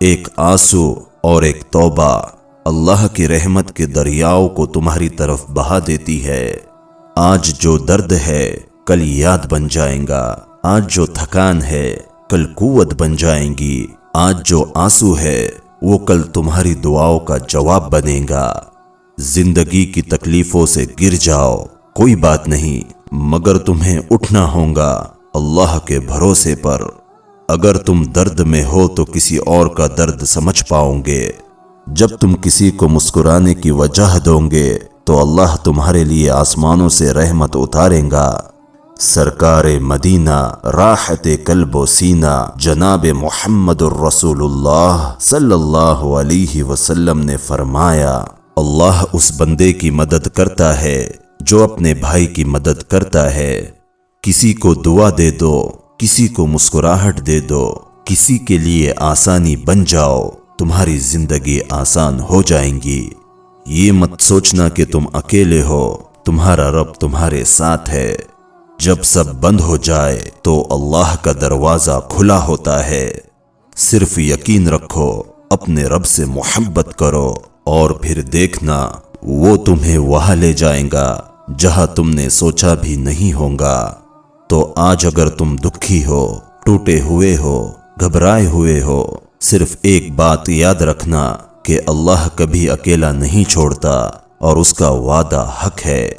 ایک آنسو اور ایک توبہ اللہ کی رحمت کے دریاؤں کو تمہاری طرف بہا دیتی ہے۔ آج جو درد ہے کل یاد بن جائیں گا، آج جو تھکان ہے کل قوت بن جائیں گی، آج جو آنسو ہے وہ کل تمہاری دعاؤں کا جواب بنے گا۔ زندگی کی تکلیفوں سے گر جاؤ، کوئی بات نہیں، مگر تمہیں اٹھنا ہوگا اللہ کے بھروسے پر۔ اگر تم درد میں ہو تو کسی اور کا درد سمجھ پاؤ گے۔ جب تم کسی کو مسکرانے کی وجہ دو گے تو اللہ تمہارے لیے آسمانوں سے رحمت اتارے گا۔ سرکار مدینہ راحت قلب و سینہ جناب محمد الرسول اللہ صلی اللہ علیہ وسلم نے فرمایا، اللہ اس بندے کی مدد کرتا ہے جو اپنے بھائی کی مدد کرتا ہے۔ کسی کو دعا دے دو، کسی کو مسکراہٹ دے دو، کسی کے لیے آسانی بن جاؤ، تمہاری زندگی آسان ہو جائیں گی۔ یہ مت سوچنا کہ تم اکیلے ہو، تمہارا رب تمہارے ساتھ ہے۔ جب سب بند ہو جائے تو اللہ کا دروازہ کھلا ہوتا ہے۔ صرف یقین رکھو، اپنے رب سے محبت کرو اور پھر دیکھنا وہ تمہیں وہاں لے جائیں گا جہاں تم نے سوچا بھی نہیں ہوگا۔ تو آج اگر تم دکھی ہو، ٹوٹے ہوئے ہو، گھبرائے ہوئے ہو، صرف ایک بات یاد رکھنا کہ اللہ کبھی اکیلا نہیں چھوڑتا اور اس کا وعدہ حق ہے۔